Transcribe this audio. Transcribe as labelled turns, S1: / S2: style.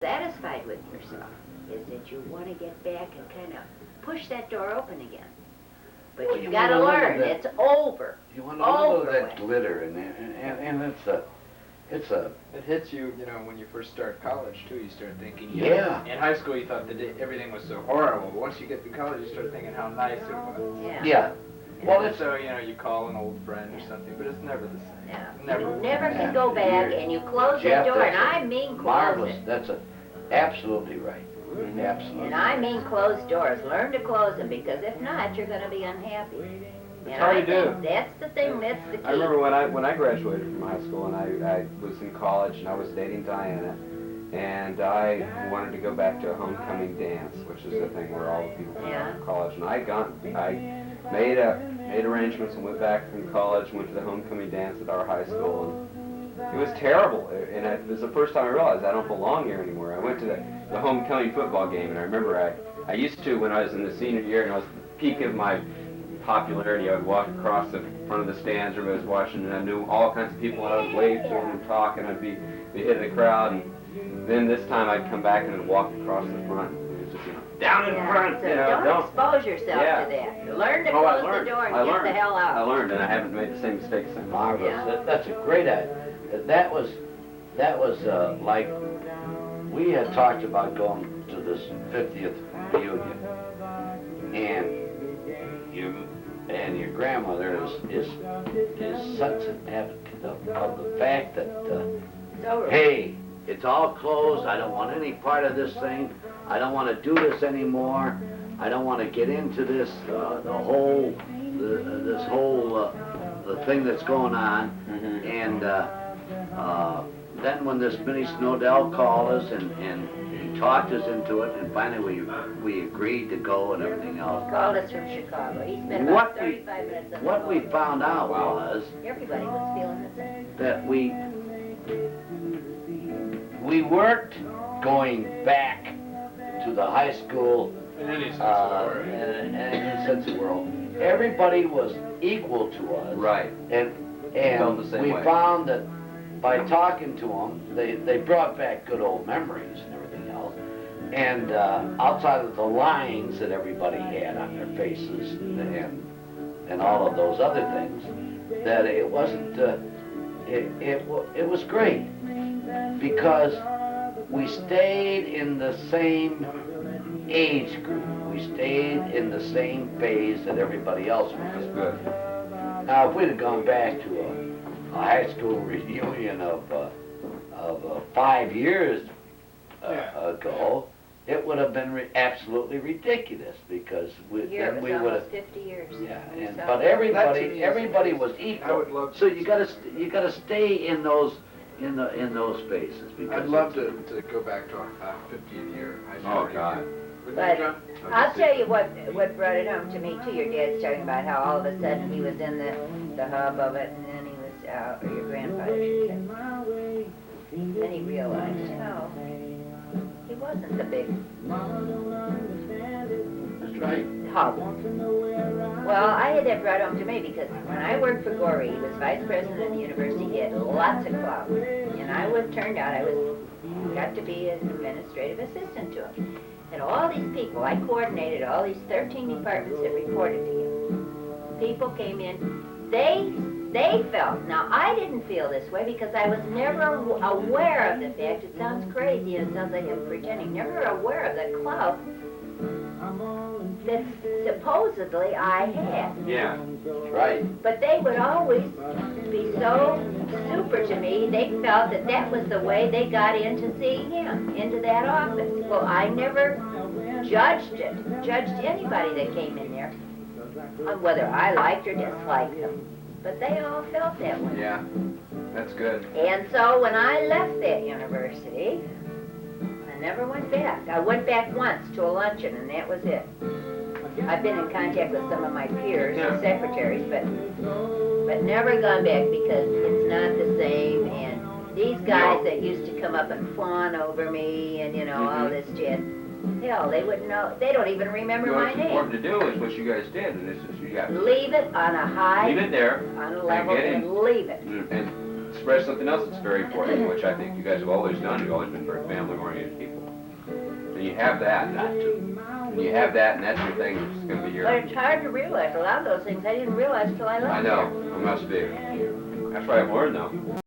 S1: satisfied with yourself is that you want to get back and kind of push that door open again. But
S2: Well,
S1: you've
S2: you
S1: got to
S2: wanna
S1: learn,
S2: that-
S1: it's over.
S2: You want a little of
S1: Over
S2: that
S1: with.
S2: glitter, and it's a
S3: It hits you, you know, when you first start college too. You start thinking.
S2: Yeah.
S3: In high school, you thought that everything was so horrible. But once you get to college, you start thinking how nice it was.
S1: Yeah.
S2: yeah. Well,
S3: And
S2: it's
S3: so you know, you call an old friend or something, but it's never the same.
S1: Yeah.
S3: Never.
S1: You never
S2: Yeah.
S1: can go back and you close
S2: Jeff,
S1: that door, and
S2: that's
S1: I mean close
S2: marvelous.
S1: it.
S2: That's absolutely right. Absolutely.
S1: And I mean closed doors. Learn to close them, because if not, you're going to be unhappy. And
S4: That's all
S1: I
S4: you do.
S1: think that's the thing, that's the key.
S4: I remember when I graduated from high school and I was in college and I was dating Diana, and I wanted to go back to a homecoming dance, which is the thing where all the people come
S1: Yeah.
S4: from college. And I made arrangements and went back from college, went to the homecoming dance at our high school, and it was terrible. And it was the first time I realized I don't belong here anymore. I went to the homecoming football game, and I remember I used to, when I was in the senior year and I was at the peak of my popularity, I would walk across the front of the stands, everybody was watching, and I knew all kinds of people, and I would wave to them and talk, and I'd be hitting the crowd, and then this time I'd come back and I'd walk across the front, and it was just, you know, down in front,
S1: So
S4: you know,
S1: don't expose yourself
S4: Yeah.
S1: to that. Learn to
S4: Oh, I
S1: close
S4: learned.
S1: the door and
S4: I
S1: get
S4: learned.
S1: the hell out.
S4: I learned, and I haven't made the same mistakes since.
S2: Marvelous.
S1: Yeah.
S2: That's a great idea. That was like, we had talked about going to this 50th reunion, and your grandmother is such an advocate of the fact that, hey, it's all closed. I don't want any part of this thing. I don't want to do this anymore. I don't want to get into this this whole the thing that's going on. And then when this Minnie Snowdell called us and he talked us into it, and finally we agreed to go and everything else.
S1: Called us from Chicago. He spent about
S2: What
S1: 35 minutes on the
S2: What we
S1: phone.
S2: found out was
S1: Everybody was feeling the same.
S2: that we weren't going back to the high school
S3: In any sense of the word.
S2: in any sense of the world. Everybody was equal to us.
S4: Right.
S2: And
S4: Felt the same
S2: we
S4: way.
S2: found that by talking to them, they brought back good old memories and everything else. And outside of the lines that everybody had on their faces and all of those other things, that it wasn't, it was great, because we stayed in the same age group. We stayed in the same phase that everybody else was
S4: That's
S2: in.
S4: good.
S2: Now, if we'd have gone back to a high school reunion of 5 years ago, it would have been absolutely ridiculous, because
S1: Here,
S2: then
S1: it
S2: we
S1: was
S2: would have.
S1: almost 50 years.
S2: Yeah,
S1: So-
S2: but
S3: That
S2: everybody
S3: to me is
S2: was
S3: amazing.
S2: equal.
S3: I would love
S2: So
S3: to-
S2: you gotta stay in those spaces, because
S3: I'd love to go back to our 50th year high school.
S4: Oh, God.
S3: Wouldn't
S1: But
S3: you, John?
S1: I'll tell you what brought it home to me too. Your dad's talking about how all of a sudden he was in the hub of it, and then he was out, or your grandfather should say. Then he realized, he wasn't the big
S2: that's right.
S1: hub. Well, I had that brought home to me because when I worked for Gorey, he was vice president of the university. He had lots of clout, and turned out I got to be an administrative assistant to him. And all these people, I coordinated all these 13 departments that reported to him. People came in, they felt, now I didn't feel this way because I was never aware of the fact, it sounds crazy and it sounds like I'm pretending, never aware of the clout that supposedly I had.
S4: Yeah.
S2: That's right.
S1: But they would always be so super to me, they felt that was the way they got in to see him, into that office. Well, I never judged anybody that came in there, on whether I liked or disliked them. But they all felt that way.
S4: Yeah. That's good.
S1: And so when I left that university, I never went back. I went back once to a luncheon, and that was it. I've been in contact with some of my peers, the secretaries, but never gone back because it's not the same. And these guys that used to come up and fawn over me and all this jazz, hell, they wouldn't know. They don't even remember my
S4: What's
S1: name.
S4: important to do is what you guys did, and this is you got
S1: Leave it on a high,
S4: leave it there,
S1: on a level,
S4: get in.
S1: and leave it.
S4: and express something else that's very important, which I think you guys have always done. You've always been very family-oriented people. And you have that.
S2: Got to.
S4: And you have that, and that's your thing. It's going to be your...
S1: But it's hard to realize. A lot of those things I didn't realize till I left
S4: I know. It must be. That's what I've learned, though.